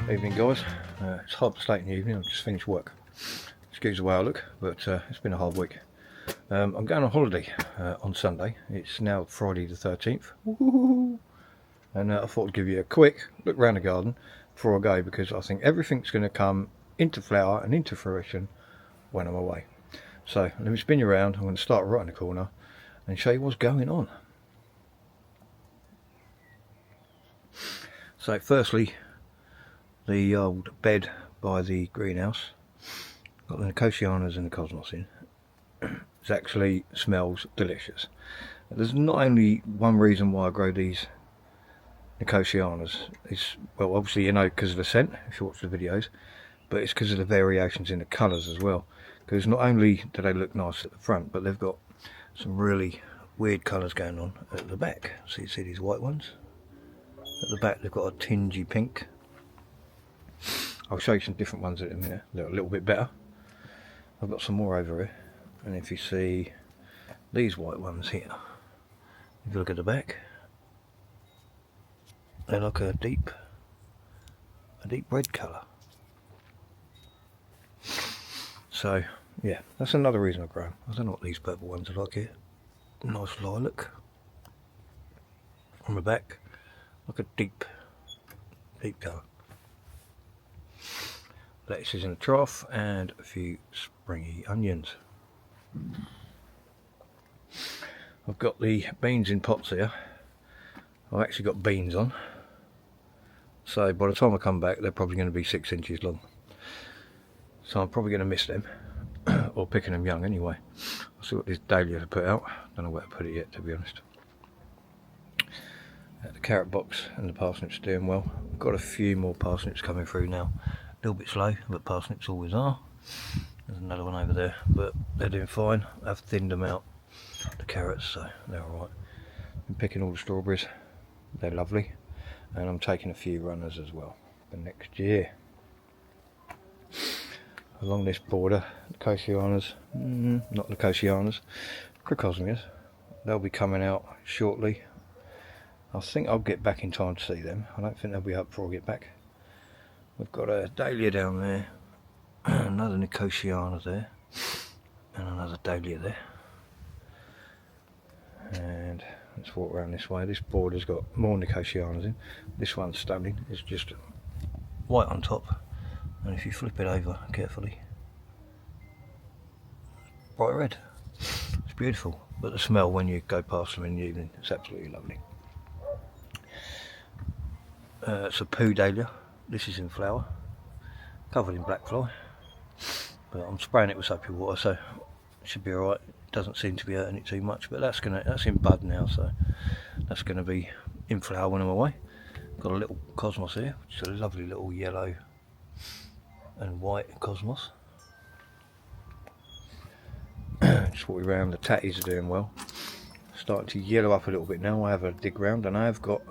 Evening guys, it's 8:30 in the evening. I've just finished work. Excuse the way I look, but it's been a hard week. I'm going on holiday on Sunday. It's now Friday the 13th. And I thought I'd give you a quick look around the garden before I go, because I think everything's going to come into flower and into fruition when I'm away. So let me spin you around. I'm going to start right in the corner and show you what's going on. So firstly, the old bed by the greenhouse, got the Nicotianas and the Cosmos in. It actually smells delicious. There's not only one reason why I grow these Nicotianas. It's, well, obviously, you know, because of the scent, if you watch the videos, but it's because of the variations in the colours as well. Because not only do they look nice at the front, but they've got some really weird colours going on at the back. So you see these white ones at the back, they've got a tingy pink. I'll show you some different ones in a minute. They're a little bit better. I've got some more over here, and if you see these white ones here, if you look at the back, they're like a deep red colour. So yeah, that's another reason I grow them. I don't know what these purple ones are like here. Nice lilac on the back, like a deep colour. Lettuces in a trough and a few springy onions. I've got the beans in pots here. I've actually got beans on, so by the time I come back they're probably going to be 6 inches long, so I'm probably going to miss them or picking them young anyway. I'll see what this dahlia to put out. Don't know where to put it yet, to be honest. The carrot box and the parsnips doing well. I've got a few more parsnips coming through now. A little bit slow, but parsnips always are. There's another one over there, but they're doing fine. I've thinned them out, the carrots, so they're alright. I'm picking all the strawberries, they're lovely, and I'm taking a few runners as well for next year. Along this border, Nicotianas, not Nicotianas, Crocosmias, they'll be coming out shortly. I think I'll get back in time to see them. I don't think they'll be up before I get back. We've got a dahlia down there, another Nicotiana there, and another dahlia there. And let's walk around this way. This border's got more Nicotianas in. This one's stunning. It's just white on top, and if you flip it over carefully, bright red. It's beautiful, but the smell when you go past them in the evening, it's absolutely lovely. It's a poo dahlia. This is in flower, covered in black fly, but I'm spraying it with soapy water, so it should be alright. It doesn't seem to be hurting it too much, but that's in bud now, so that's gonna be in flower when I'm away. Got a little cosmos here, which is a lovely little yellow and white cosmos. Just walking around. The tatties are doing well. Starting to yellow up a little bit now. I have a dig round, and I have got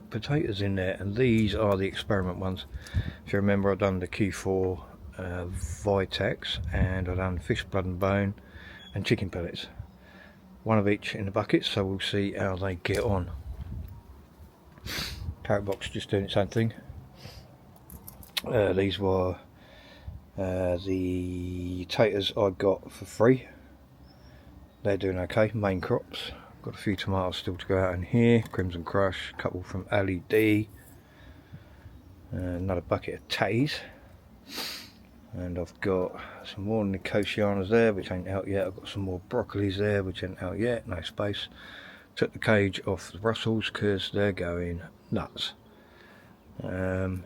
potatoes in there, and these are the experiment ones. If you remember, I've done the Q4 Vitex, and I've done fish blood and bone and chicken pellets, one of each in the bucket, so we'll see how they get on. Carrot box just doing its own thing. These were the taters I got for free. They're doing okay, main crops. Got a few tomatoes still to go out in here. Crimson Crush, a couple from Ali D. Another bucket of tatties. And I've got some more Nicotianas there, which ain't out yet. I've got some more broccolis there, which ain't out yet. No space. Took the cage off the Brussels because they're going nuts. I don't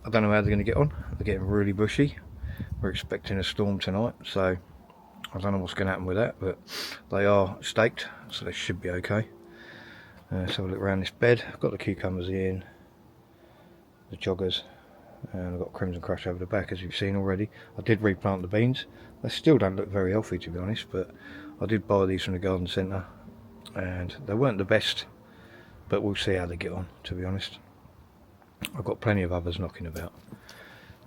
know how they're going to get on. They're getting really bushy. We're expecting a storm tonight, so I don't know what's going to happen with that, but they are staked, so they should be okay. Let's have a look around this bed. I've got the cucumbers in, the joggers, and I've got Crimson Crush over the back, as you've seen already. I did replant the beans. They still don't look very healthy, to be honest, but I did buy these from the garden centre, and they weren't the best, but we'll see how they get on, to be honest. I've got plenty of others knocking about.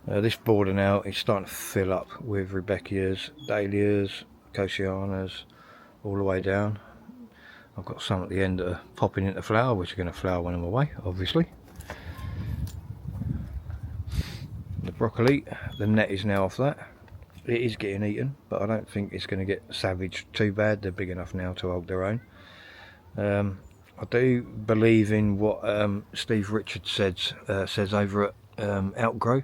This border now is starting to fill up with Rebecchias, Dahlias, Nicotianas, all the way down. I've got some at the end that are popping into flower, which are going to flower when I'm away, obviously. broccoli, the net is now off that. It is getting eaten, but I don't think it's going to get savaged too bad. They're big enough now to hold their own. I do believe in what Steve Richards says over at Outgrow.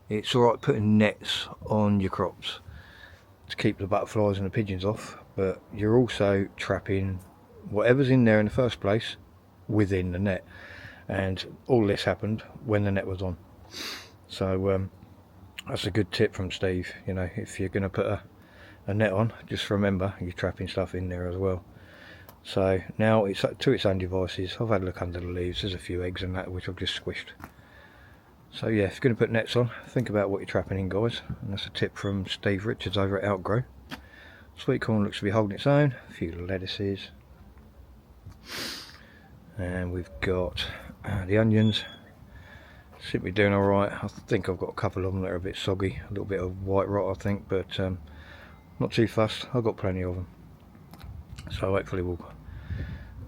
It's alright putting nets on your crops to keep the butterflies and the pigeons off, but you're also trapping whatever's in there in the first place within the net, and all this happened when the net was on. So that's a good tip from Steve. You know, if you're going to put a net on, just remember you're trapping stuff in there as well. So now it's to its own devices. I've had a look under the leaves, there's a few eggs and that which I've just squished. So yeah, if you're going to put nets on, think about what you're trapping in, guys. And that's a tip from Steve Richards over at Outgrow. Sweet corn looks to be holding its own. A few lettuces. And we've got the onions. Seem to be doing alright. I think I've got a couple of them that are a bit soggy. A little bit of white rot, I think, but not too fussed. I've got plenty of them. So hopefully we'll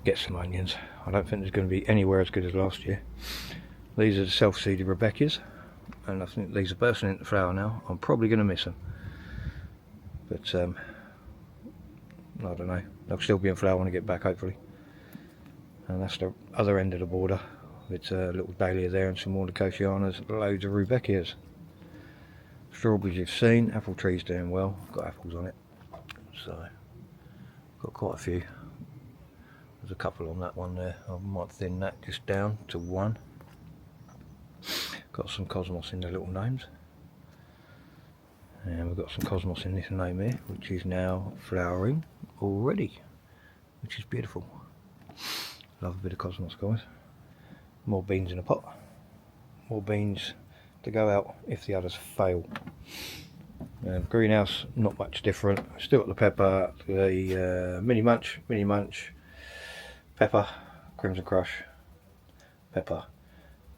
get some onions. I don't think there's going to be anywhere as good as last year. These are the self-seeded Rebecca's, and I think these are bursting into flower now. I'm probably going to miss them, but I don't know. They'll still be in flower when I get back, hopefully. And that's the other end of the border. It's a little dahlia there and some more Nicotianas, loads of Rudbeckias. Strawberries you've seen. Apple tree's doing well. Got apples on it, so got quite a few. There's a couple on that one there. I might thin that just down to one. Got some cosmos in the little gnomes, and we've got some cosmos in this gnome here, which is now flowering already, which is beautiful. Love a bit of cosmos, guys. More beans in a pot. More beans to go out if the others fail. Greenhouse, not much different. Still got the pepper, the mini munch, pepper, crimson crush, pepper.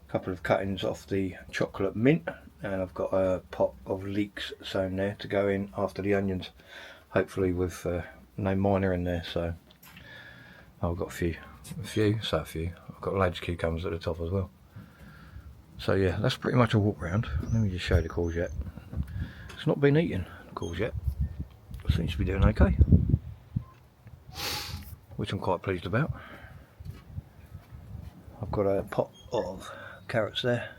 A couple of cuttings off the chocolate mint, and I've got a pot of leeks sown there to go in after the onions, hopefully with no minor in there. So I've got a few. I've got loads of cucumbers at the top as well. So yeah, that's pretty much a walk round. Let me just show the courgette. It's not been eaten, the courgette. It seems to be doing okay, which I'm quite pleased about. I've got a pot of carrots there.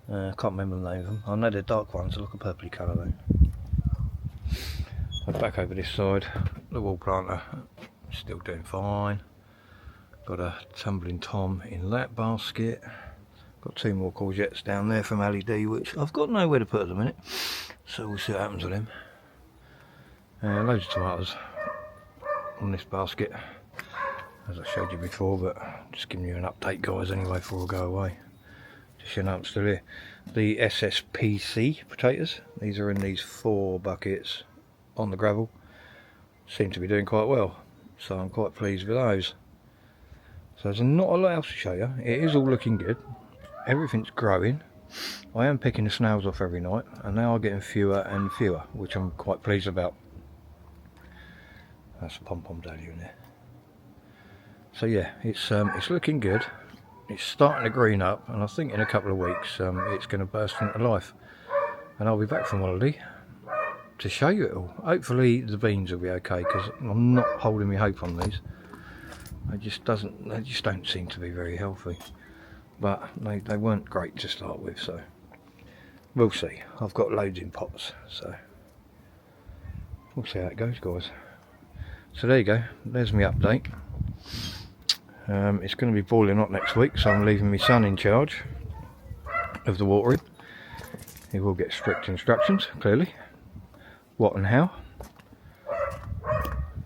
I can't remember the name of them. I know they're dark ones, they look a purpley colour though. So back over this side, the wall planter still doing fine. Got a tumbling tom in that basket. Got two more courgettes down there from LED, which I've got nowhere to put at the minute, so we'll see what happens with them. Loads of tomatoes on this basket, as I showed you before, but just giving you an update, guys, anyway, before I go away. Just so you know I'm still here. The SSPC potatoes, these are in these 4 buckets on the gravel. Seem to be doing quite well, so I'm quite pleased with those. So there's not a lot else to show you. It is all looking good. Everything's growing. I am picking the snails off every night, and they are getting fewer and fewer, which I'm quite pleased about. That's a pom-pom dahlia in there. So yeah, it's looking good. It's starting to green up, and I think in a couple of weeks it's going to burst into life, and I'll be back from holiday to show you it all. Hopefully the beans will be okay, because I'm not holding my hope on these. They just don't seem to be very healthy, but they weren't great to start with, so we'll see. I've got loads in pots, so we'll see how it goes, guys. So there you go, there's my update. It's going to be boiling hot next week, so I'm leaving my son in charge of the watering. He will get strict instructions, clearly, what and how.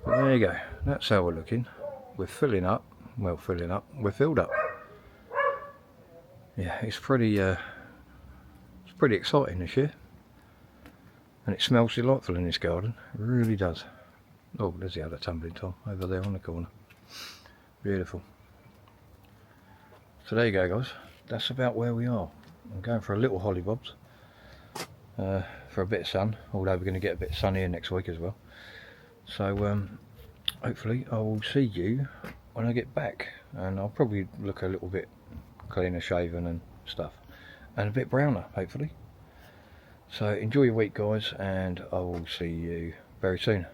But there you go, that's how we're looking. We're filling up, we're filled up. Yeah, it's pretty exciting this year, and it smells delightful in this garden. It really does. Oh, there's the other tumbling tom over there on the corner. Beautiful. So there you go, guys. That's about where we are. I'm going for a little hollybobs for a bit of sun, although we're going to get a bit of sun here next week as well. So hopefully I will see you when I get back, and I'll probably look a little bit cleaner shaven and stuff. and a bit browner, hopefully. So enjoy your week, guys, and I will see you very soon.